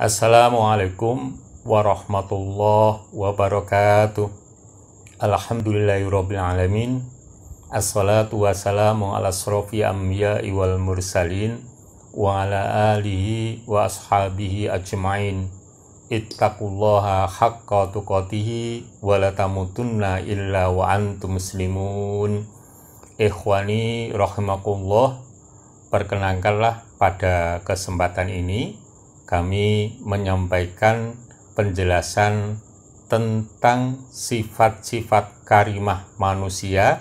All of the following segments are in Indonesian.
Assalamualaikum warahmatullahi wabarakatuh. Alhamdulillahirrabbilalamin. Assalatu wassalamu ala asrofi anbiya'i wal mursalin wa ala alihi wa ashabihi ajma'in. Ittaqullaha haqqa tuqatihi wa la tamutunna illa wa antum muslimun. Ikhwani rahimakumullah, perkenankanlah pada kesempatan ini kami menyampaikan penjelasan tentang sifat-sifat karimah manusia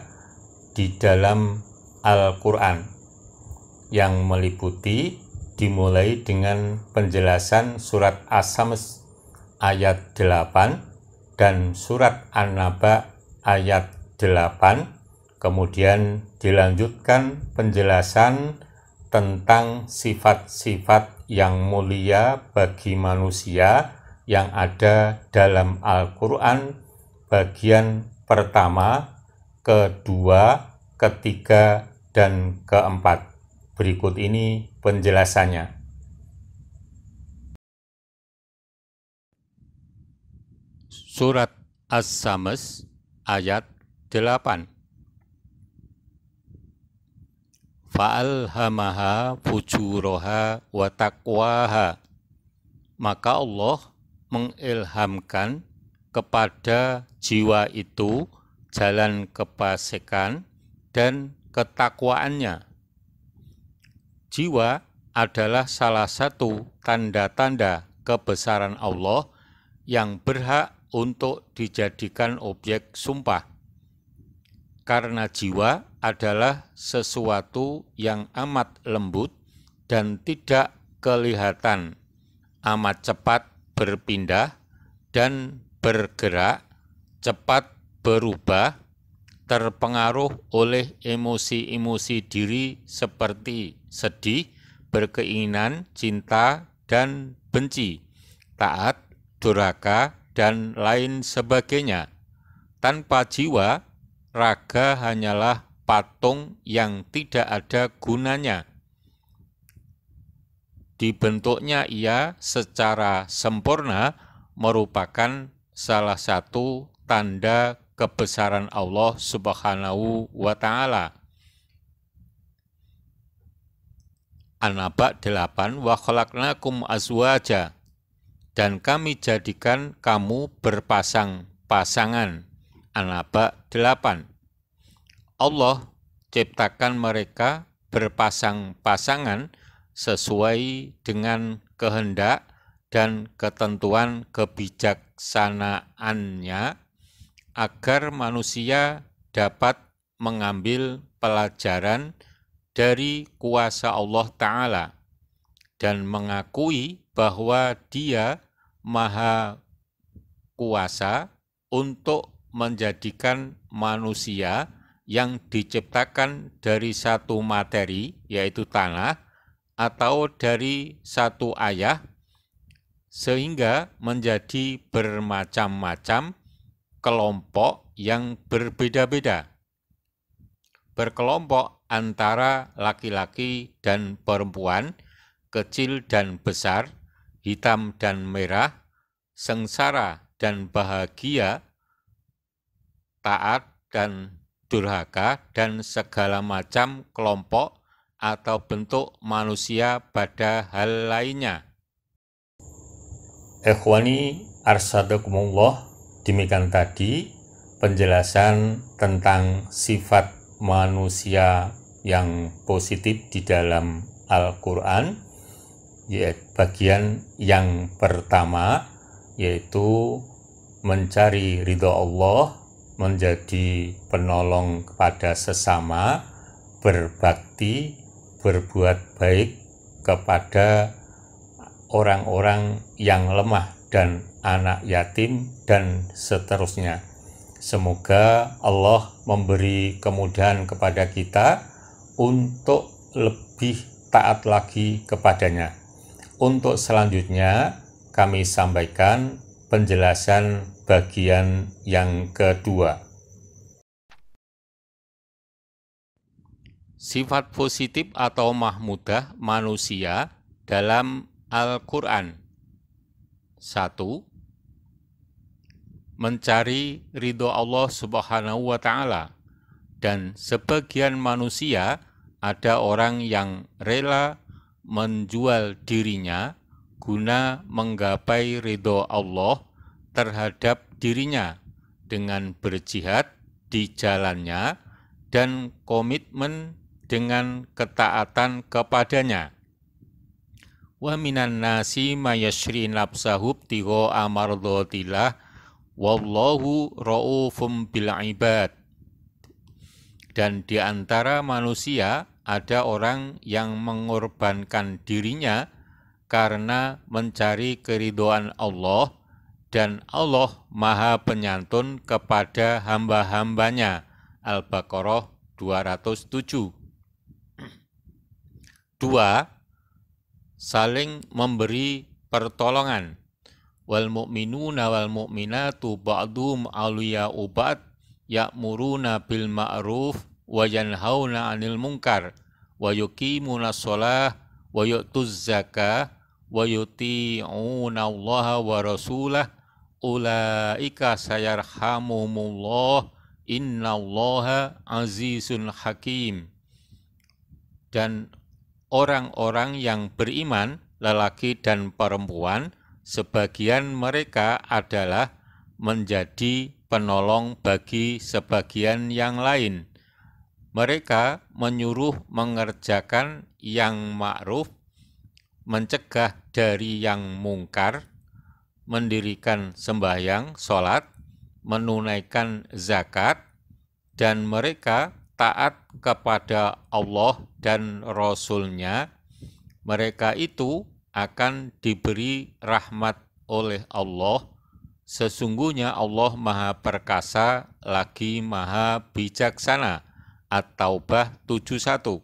di dalam Al-Quran yang meliputi dimulai dengan penjelasan surat As-Sam's ayat 8 dan surat An-Naba ayat 8, kemudian dilanjutkan penjelasan tentang sifat-sifat yang mulia bagi manusia yang ada dalam Al-Quran bagian pertama, kedua, ketiga, dan keempat. Berikut ini penjelasannya. Surat As-Sam's ayat 8. Fa'alhamaha fujuraha wa taqwaha. Maka Allah mengilhamkan kepada jiwa itu jalan kefasikan dan ketakwaannya. Jiwa adalah salah satu tanda-tanda kebesaran Allah yang berhak untuk dijadikan objek sumpah. Karena jiwa adalah sesuatu yang amat lembut dan tidak kelihatan, amat cepat berpindah dan bergerak, cepat berubah, terpengaruh oleh emosi-emosi diri seperti sedih, berkeinginan, cinta, dan benci, taat, durhaka, dan lain sebagainya. Tanpa jiwa, raga hanyalah patung yang tidak ada gunanya. Dibentuknya ia secara sempurna merupakan salah satu tanda kebesaran Allah Subhanahu wa Ta'ala. An-Naba 8, wa khalaqnakum azwaja, dan kami jadikan kamu berpasang-pasangan. An-Naba 8. Allah ciptakan mereka berpasang-pasangan sesuai dengan kehendak dan ketentuan kebijaksanaannya agar manusia dapat mengambil pelajaran dari kuasa Allah Ta'ala dan mengakui bahwa Dia Maha Kuasa untuk menjadikan manusia yang diciptakan dari satu materi, yaitu tanah, atau dari satu ayah, sehingga menjadi bermacam-macam kelompok yang berbeda-beda. Berkelompok antara laki-laki dan perempuan, kecil dan besar, hitam dan merah, sengsara dan bahagia, taat dan durhaka, dan segala macam kelompok atau bentuk manusia pada hal lainnya. Ikhwani arsadakumullah, demikian tadi penjelasan tentang sifat manusia yang positif di dalam Al-Quran, yaitu bagian yang pertama, yaitu mencari ridha Allah, menjadi penolong kepada sesama, berbakti, berbuat baik kepada orang-orang yang lemah dan anak yatim, dan seterusnya. Semoga Allah memberi kemudahan kepada kita untuk lebih taat lagi kepadanya. Untuk selanjutnya kami sampaikan penjelasan bagian yang kedua. Sifat positif atau mahmudah manusia dalam Al-Quran. 1. Mencari ridho Allah Subhanahu wa Ta'ala, dan sebagian manusia ada orang yang rela menjual dirinya guna menggapai ridho Allah terhadap dirinya dengan berjihad di jalannya dan komitmen dengan ketaatan kepadanya. Wa minan nasi mayashri nafsahu ibtigha'a mardhatillah wallahu ra'ufum bil ibad. Dan di antara manusia ada orang yang mengorbankan dirinya karena mencari keridhaan Allah, dan Allah Maha Penyantun kepada hamba-hambanya. Al-Baqarah 207. 2. Saling memberi pertolongan. Wal mu'minuna wal mu'minatu ba'dhum awliya'u ba'd ya'muruna bil ma'ruf wa yanhauna 'anil munkar wa yuqimuna shalah wa yu'tuz zakah wa yuti'una Allah wa rasulah ulaika sayarhamuhumullah innallaha azizun hakim. Dan orang-orang yang beriman, lelaki dan perempuan, sebagian mereka adalah menjadi penolong bagi sebagian yang lain. Mereka menyuruh mengerjakan yang ma'ruf, mencegah dari yang mungkar, mendirikan sembahyang, sholat, menunaikan zakat, dan mereka taat kepada Allah dan Rasul-Nya. Mereka itu akan diberi rahmat oleh Allah. Sesungguhnya Allah Maha Perkasa lagi Maha Bijaksana. At-Taubah 71.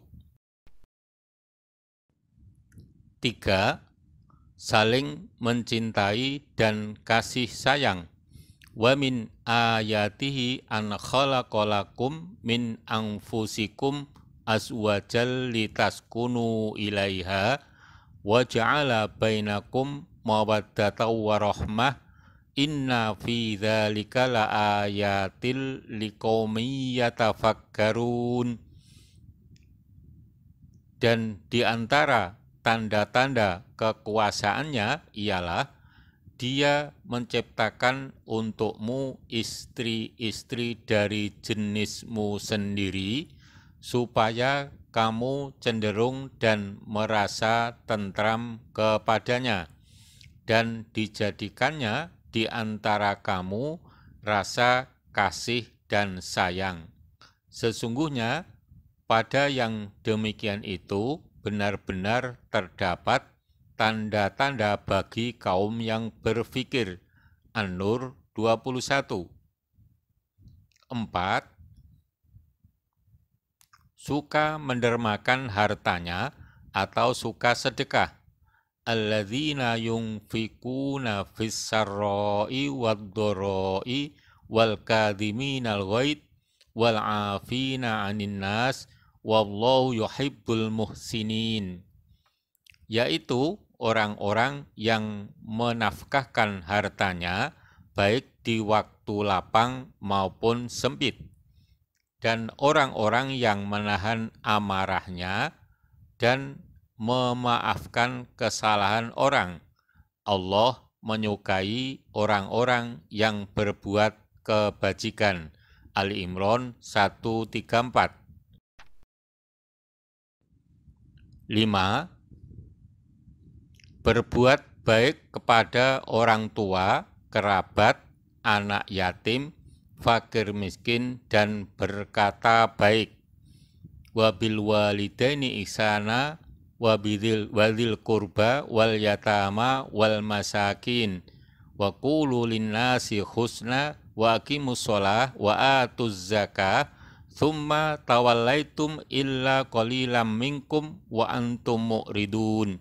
3. Saling mencintai dan kasih sayang. Wa min ayatihi an khalaqalakum min anfusikum azwajal litaskunu ilaiha wa ja'ala bainakum mawaddatan wa rahmah inna fi dzalika laayatil liqaumin yatafakkarun. Dan di antara tanda-tanda kekuasaannya ialah Dia menciptakan untukmu istri-istri dari jenismu sendiri, supaya kamu cenderung dan merasa tentram kepadanya, dan dijadikannya di antara kamu rasa kasih dan sayang. Sesungguhnya pada yang demikian itu benar-benar terdapat tanda-tanda bagi kaum yang berfikir. An-Nur 21. 4. Suka mendermakan hartanya atau suka sedekah. Alladzina yunfikuna fis-sarra'i wad-dharra'i wal kadhiminal ghaidh wal 'afina 'anil nas wallahu yuhibbul muhsinin. Yaitu orang-orang yang menafkahkan hartanya baik di waktu lapang maupun sempit, dan orang-orang yang menahan amarahnya dan memaafkan kesalahan orang. Allah menyukai orang-orang yang berbuat kebajikan. Ali Imran 134. 5. Berbuat baik kepada orang tua, kerabat, anak yatim, fakir miskin, dan berkata baik. Wabil walidaini ihsana wadzil qurba wal yatama wal masakin wa qulu linnasi husna wa aqimus shalah wa atuz zakah thumma tawallaitum illa qalilam minkum wa antum mu'ridun.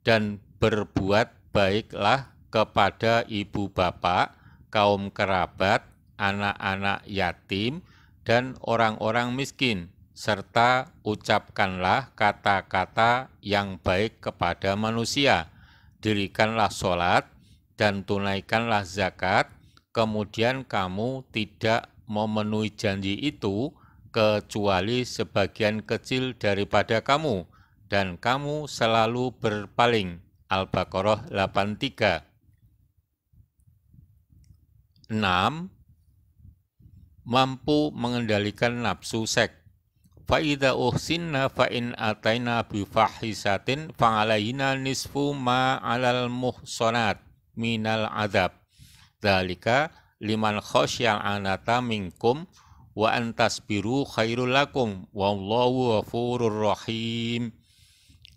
Dan berbuat baiklah kepada ibu bapak, kaum kerabat, anak-anak yatim, dan orang-orang miskin, serta ucapkanlah kata-kata yang baik kepada manusia. Dirikanlah sholat, dan tunaikanlah zakat, kemudian kamu tidak memenuhi janji itu kecuali sebagian kecil daripada kamu, dan kamu selalu berpaling. Al-Baqarah 83. 6. Mampu mengendalikan nafsu seks. Fa'idha uhsinna fa'in ataina bifahisatin fa'alaina nisfu ma'alal muhsonat minal adab. Dzalika liman khosyal anata minkum wa antasbiru khairul lakum wallahu ghafurur rahim.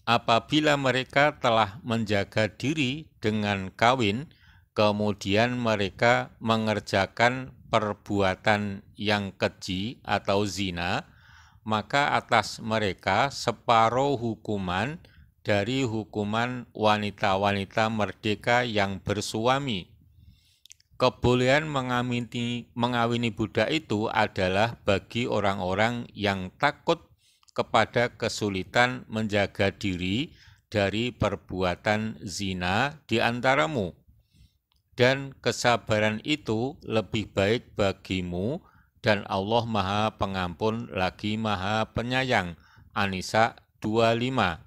Apabila mereka telah menjaga diri dengan kawin, kemudian mereka mengerjakan perbuatan yang keji atau zina, maka atas mereka separuh hukuman dari hukuman wanita-wanita merdeka yang bersuami. Kebolehan mengawini budak itu adalah bagi orang-orang yang takut kepada kesulitan menjaga diri dari perbuatan zina di antaramu. Dan kesabaran itu lebih baik bagimu, dan Allah Maha Pengampun lagi Maha Penyayang. An-Nisa 25.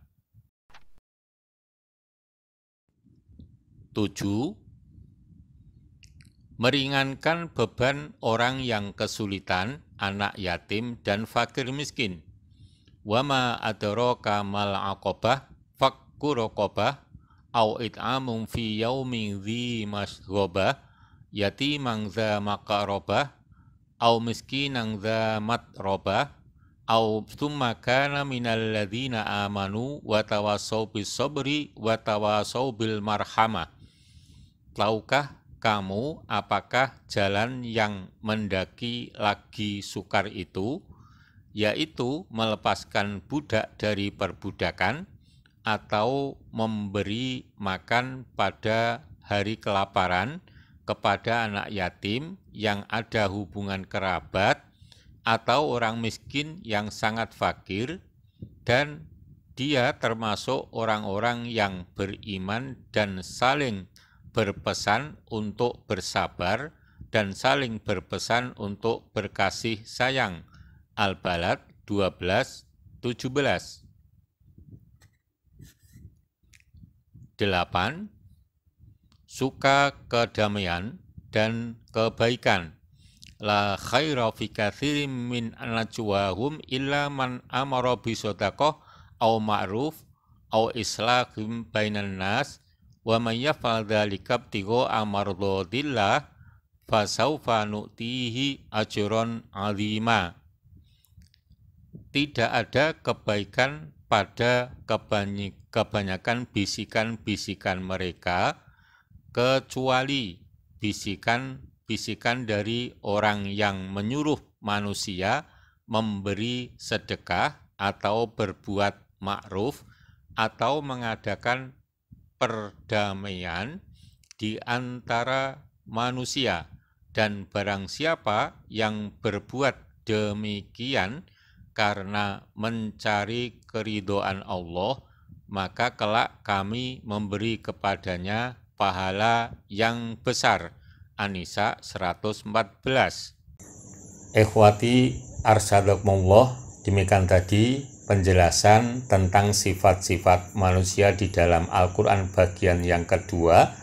7. Meringankan beban orang yang kesulitan, anak yatim dan fakir miskin. Wa ma adraka mal aqabah fakku raqabah au it'amum fi yaumin dzi masghobah yatimang dza maqarabah au miskinan dza matrobah au tsumma kana minal ladzina amanu wa tawassau bis sabri wa tawassau bil marhamah. Tahukah kamu apakah jalan yang mendaki lagi sukar itu, yaitu melepaskan budak dari perbudakan atau memberi makan pada hari kelaparan kepada anak yatim yang ada hubungan kerabat atau orang miskin yang sangat fakir, dan dia termasuk orang-orang yang beriman dan saling berpesan untuk bersabar dan saling berpesan untuk berkasih sayang. Al-Balad 12:17. 8. Suka kedamaian dan kebaikan. La khaira fi katsirin min najwahum illa man amara bi shadaqah aw ma'ruf aw islahin bainan nas wa may yaf'al dzalika ibtigha'a mardhatillah fasawfa nu'tihi ajran 'azima. Tidak ada kebaikan pada kebanyakan bisikan-bisikan mereka, kecuali bisikan-bisikan dari orang yang menyuruh manusia memberi sedekah atau berbuat ma'ruf atau mengadakan perdamaian di antara manusia, dan barang siapa yang berbuat demikian karena mencari keridhaan Allah, maka kelak kami memberi kepadanya pahala yang besar. An-Nisa 114. Ikhwati arsyadakumullah, demikian tadi penjelasan tentang sifat-sifat manusia di dalam Al-Quran bagian yang kedua,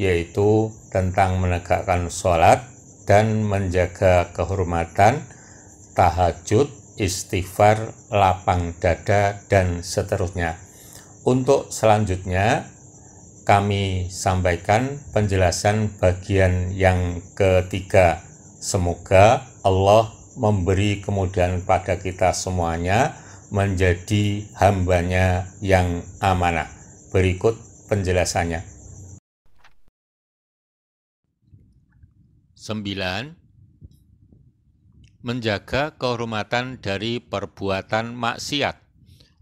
yaitu tentang menegakkan sholat dan menjaga kehormatan, tahajud, istighfar, lapang dada, dan seterusnya. Untuk selanjutnya, kami sampaikan penjelasan bagian yang ketiga. Semoga Allah memberi kemudahan pada kita semuanya menjadi hambanya yang amanah. Berikut penjelasannya. 9. Menjaga kehormatan dari perbuatan maksiat.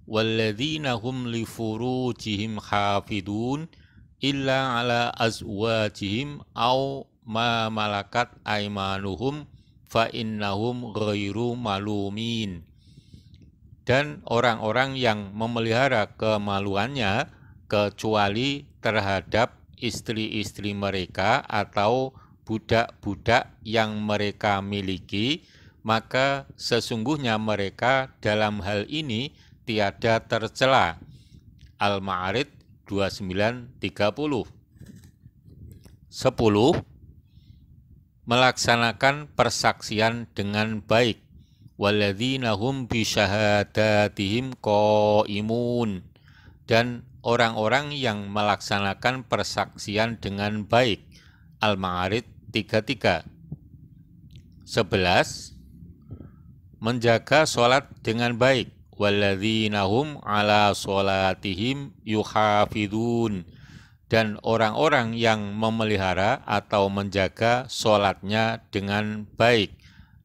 Walladzina hum li furujihim hafidun illa ala azwajihim aw ma malakat aimanuhum fa innahum ghairu malumin. Dan orang-orang yang memelihara kemaluannya kecuali terhadap istri-istri mereka atau budak-budak yang mereka miliki, maka sesungguhnya mereka dalam hal ini tiada tercela. Al-Ma'arij 29:30. 10. Melaksanakan persaksian dengan baik. Walladzina hum bisyahadatihim qaimun. Dan orang-orang yang melaksanakan persaksian dengan baik. Al-Ma'arij 33. 11. Menjaga sholat dengan baik. Walladzina hum ala sholatihim yuhafidun. Dan orang-orang yang memelihara atau menjaga sholatnya dengan baik.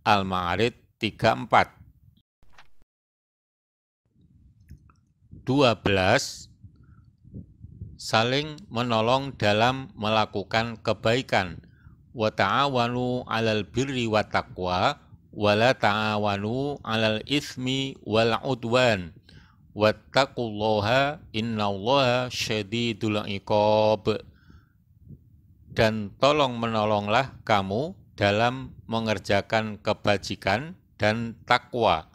Al-Ma'arij 34. 12. Saling menolong dalam melakukan kebaikan. Wa ta'awanu 'alal birri wa taqwa wa la ta'awanu 'alal itsmi wal 'udwan. Wattaqullaha innallaha syadidul iqab. Dan tolong menolonglah kamu dalam mengerjakan kebajikan dan takwa,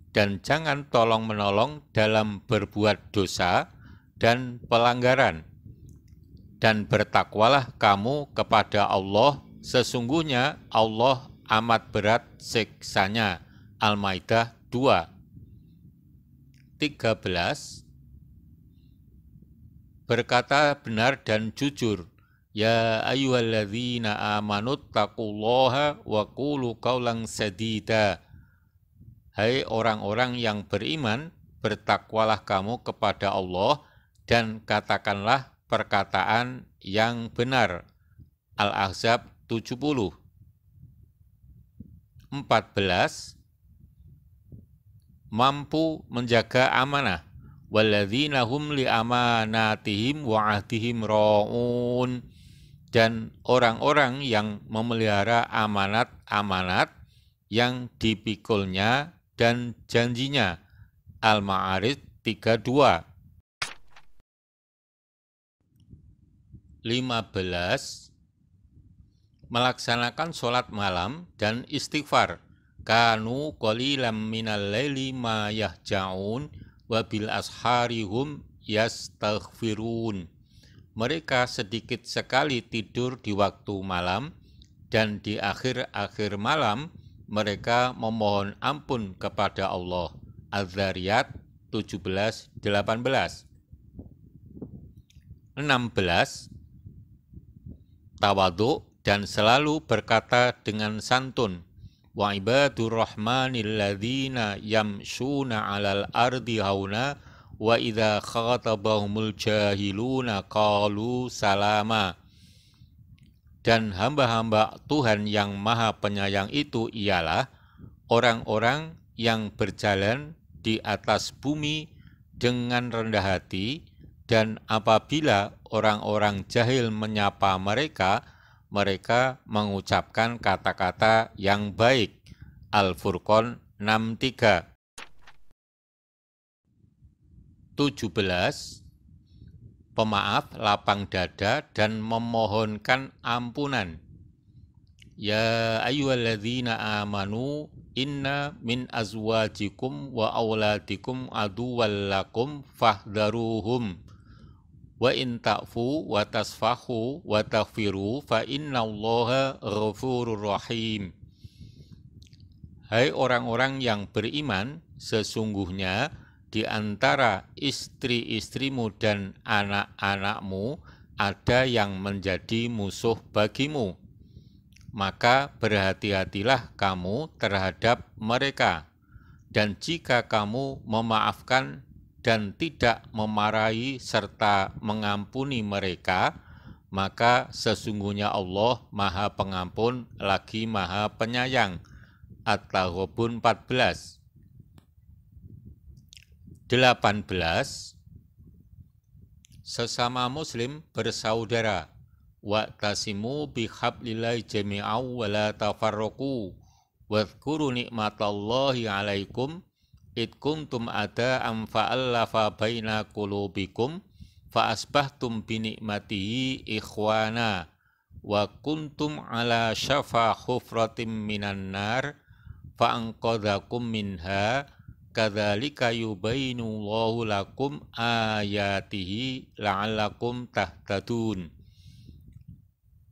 dan jangan tolong menolong dalam berbuat dosa dan pelanggaran. Dan bertakwalah kamu kepada Allah, sesungguhnya Allah amat berat siksanya. Al-Maidah 2. 13. Berkata benar dan jujur. Ya ayyuhalladzina amanu taqullaha wa qulu qawlan sadida. Hai orang-orang yang beriman, bertakwalah kamu kepada Allah dan katakanlah perkataan yang benar. Al-Ahzab 70. 14. Mampu menjaga amanah. Walladzina hum li amanatihim wa ahdihim ra'un. Dan orang-orang yang memelihara amanat-amanat yang dipikulnya dan janjinya. Al-Ma'arij 32. 15. Melaksanakan sholat malam dan istighfar. Kanu qalilan minal laili ma yahja'un wa bil ashari hum yastaghfirun. Mereka sedikit sekali tidur di waktu malam, dan di akhir-akhir malam mereka memohon ampun kepada Allah. Az-Zariyat 17:18. 16. Tawadhu dan selalu berkata dengan santun. Wa ibadur rahmanil ladzina yamshuna 'alal ardi hauna wa idza khatabahumul jahiluna qalu salama. Dan hamba-hamba Tuhan yang Maha Penyayang itu ialah orang-orang yang berjalan di atas bumi dengan rendah hati, dan apabila orang-orang jahil menyapa mereka, mereka mengucapkan kata-kata yang baik. Al-Furqan 6:3. 17. Pemaaf, lapang dada, dan memohonkan ampunan. Ya ayyuhalladzina amanu inna min azwajikum wa auladikum aduwwal lakum fahdharuhum. Wa in ta'fu wa tasfahu wa taghfiru fa innallaha ghafurur rahim. Hai orang-orang yang beriman, sesungguhnya di antara istri-istrimu dan anak-anakmu ada yang menjadi musuh bagimu. Maka berhati-hatilah kamu terhadap mereka. Dan jika kamu memaafkan dan tidak memarahi serta mengampuni mereka, maka sesungguhnya Allah Maha Pengampun lagi Maha Penyayang. At-Taghabun 14. 18. Sesama muslim bersaudara. Wa'tasimu bihablillahi jami'aw wa la tafarraqu. Wadhkuru ni'matallahi 'alaikum id kuntum ada'am fa'allafa baina qulubikum fa asbahtum bi ni'matihi ikhwana wa kuntum ala syafa hufratim minan nar fa anqadhakum minha kadzalika yubayyinullahu lakum ayatihi la'allakum tahtadun.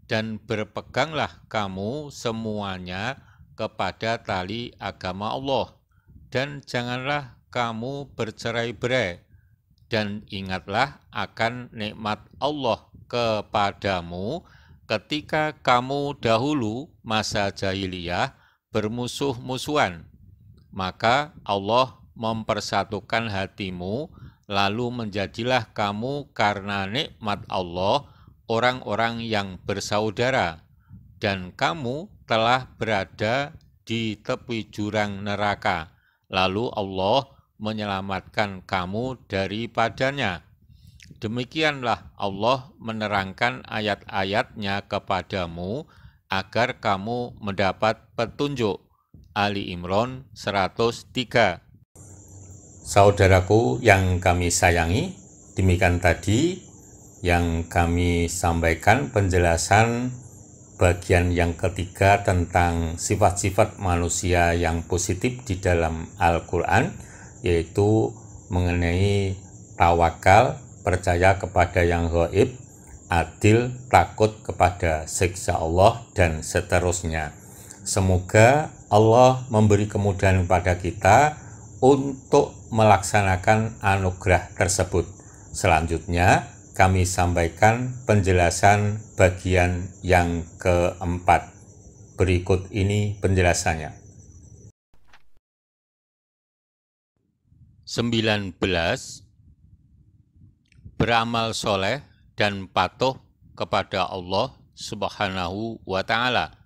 Dan berpeganglah kamu semuanya kepada tali agama Allah, dan janganlah kamu bercerai-berai, dan ingatlah akan nikmat Allah kepadamu ketika kamu dahulu masa jahiliyah bermusuh-musuhan. Maka Allah mempersatukan hatimu, lalu menjadilah kamu karena nikmat Allah orang-orang yang bersaudara, dan kamu telah berada di tepi jurang neraka, lalu Allah menyelamatkan kamu daripadanya. Demikianlah Allah menerangkan ayat-ayatnya kepadamu agar kamu mendapat petunjuk. Ali Imran 103. Saudaraku yang kami sayangi, demikian tadi yang kami sampaikan penjelasan bagian yang ketiga tentang sifat-sifat manusia yang positif di dalam Al-Quran, yaitu mengenai tawakal, percaya kepada yang gaib, adil, takut kepada siksa Allah, dan seterusnya. Semoga Allah memberi kemudahan kepada kita untuk melaksanakan anugerah tersebut. Selanjutnya, kami sampaikan penjelasan bagian yang keempat. Berikut ini penjelasannya. 19. Beramal soleh dan patuh kepada Allah Subhanahu wa Ta'ala.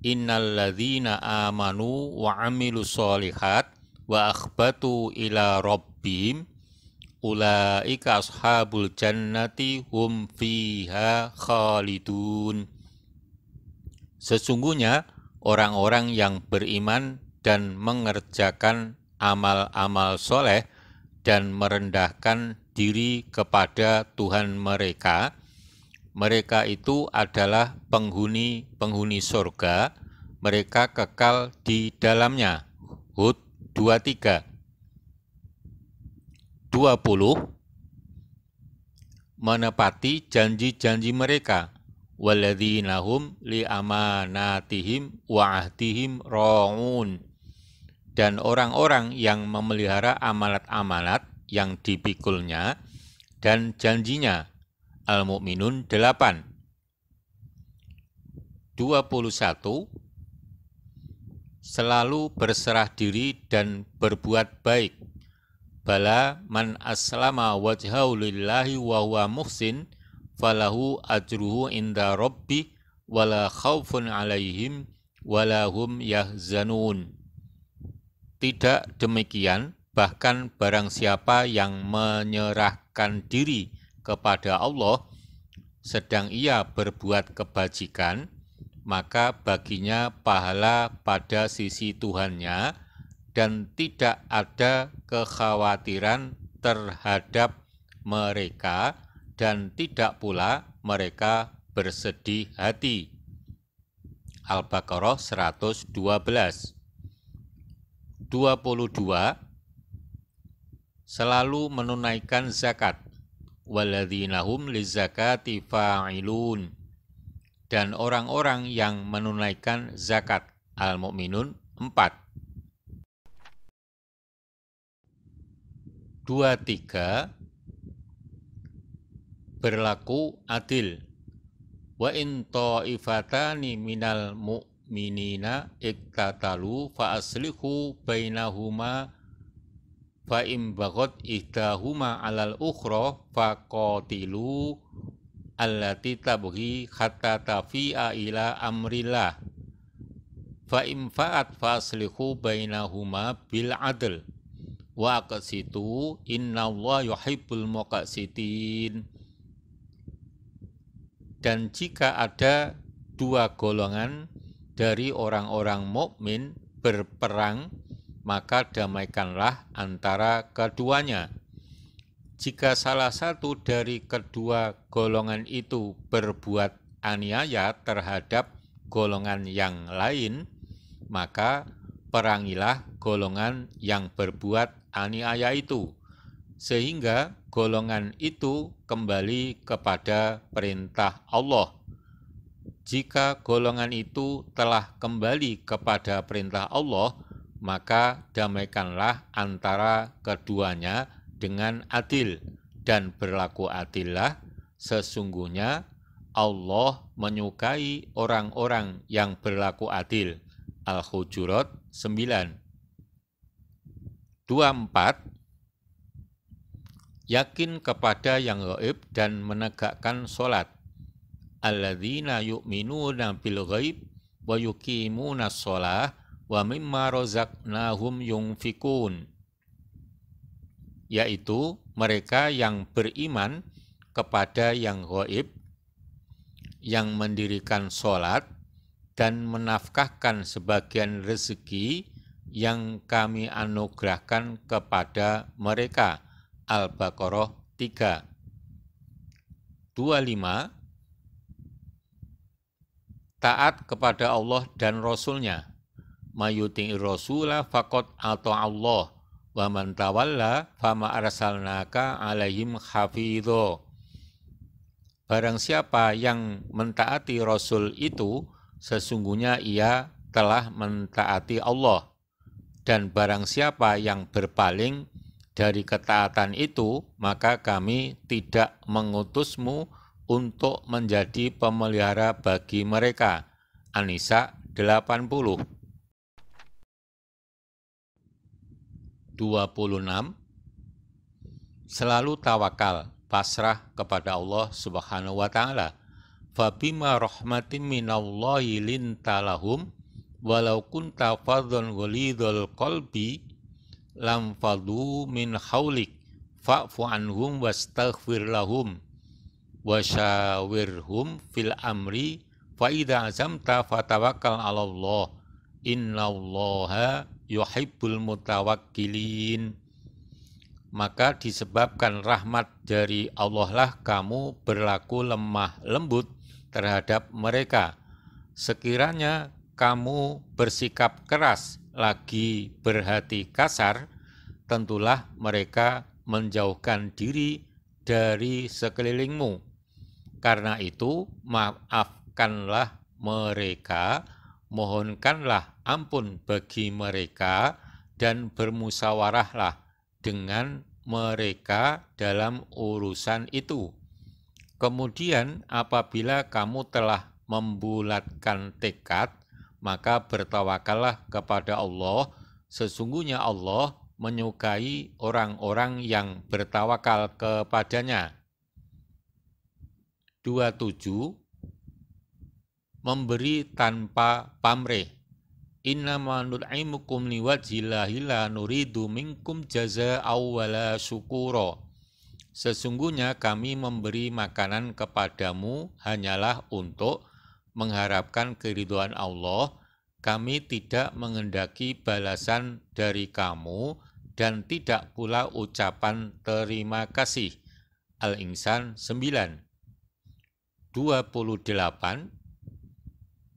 Innalladzina amanu wa amilus solihat wa akhbatu ila rabbihim ulaika ashabul jannati hum fiha khalidun. Sesungguhnya orang-orang yang beriman dan mengerjakan amal-amal soleh dan merendahkan diri kepada Tuhan mereka, mereka itu adalah penghuni surga, mereka kekal di dalamnya. Hud 23. 20. Menepati janji-janji mereka. Walladzina hum li amanatihim wa ahdihim ra'un. Dan orang-orang yang memelihara amanat-amanat yang dipikulnya dan janjinya. Al-Mu'minun 8. 21. Selalu berserah diri dan berbuat baik. Bala man aslama wajhahu lillahi wa huwa muhsin falahu ajruhu inda rabbi wala khaufun alaihim wala hum yahzanun. Tidak demikian, bahkan barang siapa yang menyerahkan diri kepada Allah sedang ia berbuat kebajikan, maka baginya pahala pada sisi Tuhannya dan tidak ada kekhawatiran terhadap mereka dan tidak pula mereka bersedih hati. Al-Baqarah 112. 22. Selalu menunaikan zakat. Walladzina hum lizakati fa'ilun. Dan orang-orang yang menunaikan zakat. Al-Mu'minun 4. 23. Berlaku adil. Wa in ta'ifatani minal mu'minina iktatalu fa aslihu bainahuma fa im bagot ihdahuma alal ukhra fa qatilu allati tabghi hatta tafi'a ila amrillah fa im fa'at fa aslihu bainahuma bil adl wa aqsitu innallaha yuhibbul muqsitin. Dan jika ada dua golongan dari orang-orang mukmin berperang, maka damaikanlah antara keduanya. Jika salah satu dari kedua golongan itu berbuat aniaya terhadap golongan yang lain, maka perangilah golongan yang berbuat aniaya itu, sehingga golongan itu kembali kepada perintah Allah. Jika golongan itu telah kembali kepada perintah Allah, maka damaikanlah antara keduanya dengan adil, dan berlaku adillah, sesungguhnya Allah menyukai orang-orang yang berlaku adil. Al-Hujurat 9. 24. Yakin kepada yang gaib dan menegakkan sholat. Alladzina yu'minuna bil ghaib wa yuqimuna sholah wa mimma razaqnahum yunfikun, yaitu mereka yang beriman kepada yang gaib, yang mendirikan sholat dan menafkahkan sebagian rezeki yang kami anugerahkan kepada mereka. Al-Baqarah 3. 25. Taat kepada Allah dan Rasul-Nya. Mayuti'ir Rasulah faqad ata'allah wa man tawalla fama arsalnaka alaihim hafidho. Barang siapa yang mentaati Rasul itu, sesungguhnya ia telah mentaati Allah. Dan barang siapa yang berpaling dari ketaatan itu, maka kami tidak mengutusmu untuk menjadi pemelihara bagi mereka. An-Nisa 80. 26. Selalu tawakal, pasrah kepada Allah Subhanahu wa Ta'ala. Fabima rahmatin minallahi lintalahum walau kunta fadhon ghalidhal qalbi lam fadhu min haulik fa'fu anhum wastaghfir lahum wasyawirhum fil amri fa idza azamta fatawakkal 'alallah innallaha yuhibbul mutawakkilin. Maka disebabkan rahmat dari Allah lah kamu berlaku lemah lembut terhadap mereka. Sekiranya kamu bersikap keras lagi berhati kasar, tentulah mereka menjauhkan diri dari sekelilingmu. Karena itu, maafkanlah mereka, mohonkanlah ampun bagi mereka, dan bermusyawarahlah dengan mereka dalam urusan itu. Kemudian apabila kamu telah membulatkan tekad, maka bertawakallah kepada Allah. Sesungguhnya Allah menyukai orang-orang yang bertawakal kepadanya. 27. Memberi tanpa pamrih. Innama nut'imukum liwajhillahi la nuridu minkum jazaa'aw wala syukura. Sesungguhnya kami memberi makanan kepadamu hanyalah untuk mengharapkan keridhaan Allah. Kami tidak menghendaki balasan dari kamu dan tidak pula ucapan terima kasih. Al-Insan 9. 28.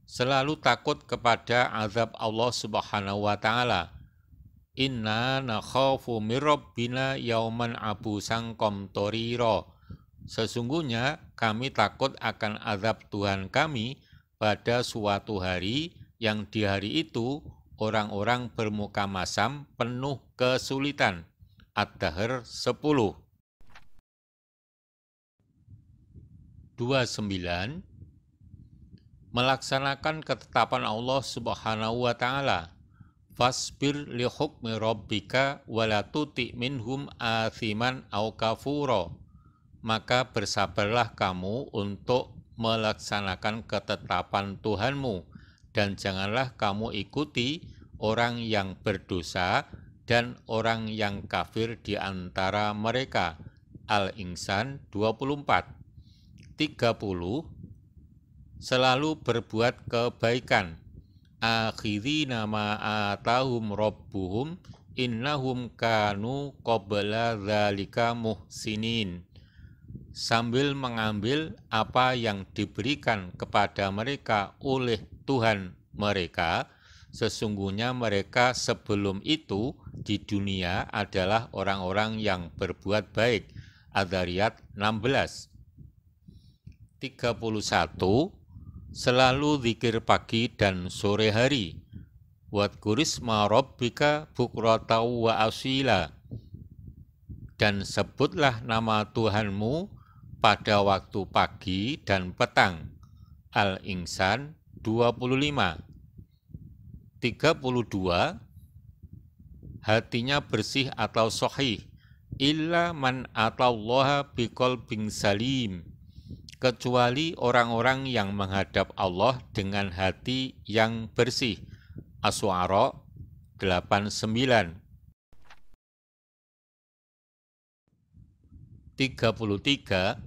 Selalu takut kepada azab Allah Subhanahu wa Ta'ala. Inna nakhafu min rabbina yauman abusan qamtarira. Sesungguhnya kami takut akan azab Tuhan kami pada suatu hari yang di hari itu orang-orang bermuka masam penuh kesulitan. Ad-Dahr 10. 29. Melaksanakan ketetapan Allah Subhanahu wa Ta'ala. Fasbir li hukmi rabbika wa la tuti' minhum athiman aw kafura. Maka bersabarlah kamu untuk melaksanakan ketetapan Tuhanmu, dan janganlah kamu ikuti orang yang berdosa dan orang yang kafir di antara mereka. Al-Insan 24. 30. Selalu berbuat kebaikan. Akhirina ma atahum rabbuhum innahum kanu qabla dzalika muhsinin, sambil mengambil apa yang diberikan kepada mereka oleh Tuhan mereka. Sesungguhnya mereka sebelum itu di dunia adalah orang-orang yang berbuat baik. Adz-Dzariyat 16. 31. Selalu zikir pagi dan sore hari. Wadhkurisma rabbika bukratan wa asila. Dan sebutlah nama Tuhanmu pada waktu pagi dan petang. Al-Insan 25. 32. Hatinya bersih atau sahih, illa man atallaha biqalbin salim, kecuali orang-orang yang menghadap Allah dengan hati yang bersih. Asy-Syu'ara 89. 33.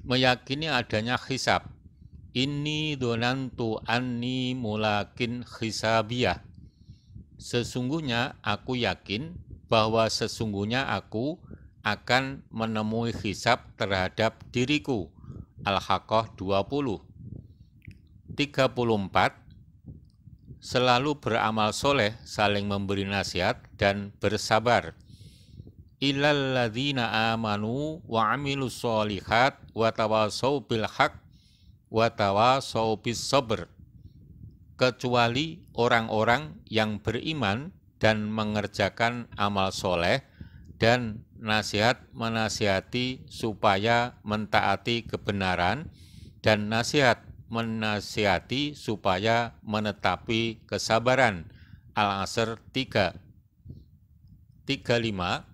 Meyakini adanya hisab. Inni dzanantu anni mulakin hisabiyah. Sesungguhnya aku yakin bahwa sesungguhnya aku akan menemui hisab terhadap diriku. Al-Haqqah 20. 34. Selalu beramal soleh, saling memberi nasihat dan bersabar. Illal ladzina amanu wa amilus sholihat wa tawassaw bil haqq wa tawassaw bis sabr, kecuali orang-orang yang beriman dan mengerjakan amal soleh dan menasihati supaya mentaati kebenaran, dan menasihati supaya menetapi kesabaran. Al-Asr 3. 35.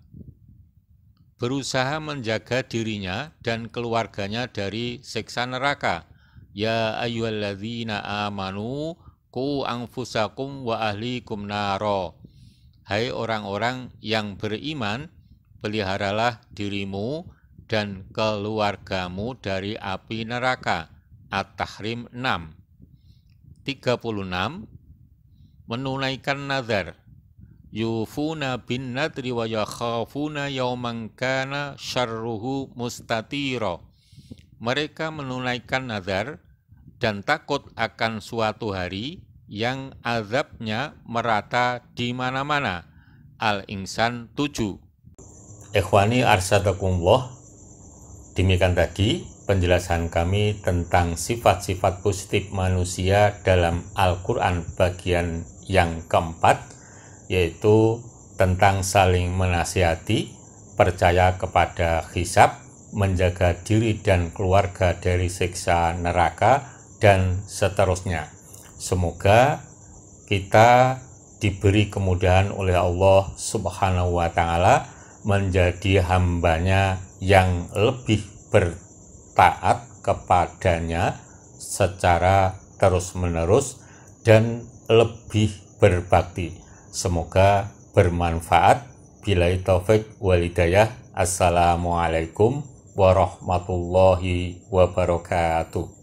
Berusaha menjaga dirinya dan keluarganya dari siksa neraka. Ya ayyuhalladzina amanu qu anfusakum wa ahlikum naro. Hai orang-orang yang beriman, peliharalah dirimu dan keluargamu dari api neraka. At-Tahrim 6. 36. Menunaikan nazar. Yufuna bin nadri wa yakhafuna yawman kana syarruhu mustatira. Mereka menunaikan nazar dan takut akan suatu hari yang azabnya merata di mana-mana. Al-Insan 7. Ikhwani arsyadakumullah, demikian tadi penjelasan kami tentang sifat-sifat positif manusia dalam Al-Quran bagian yang keempat, yaitu tentang saling menasihati, percaya kepada hisab, menjaga diri dan keluarga dari siksa neraka, dan seterusnya. Semoga kita diberi kemudahan oleh Allah Subhanahu wa Ta'ala menjadi hambanya yang lebih bertaat kepadanya secara terus-menerus dan lebih berbakti. Semoga bermanfaat. Billahi taufik wal hidayah. Assalamualaikum warahmatullahi wabarakatuh.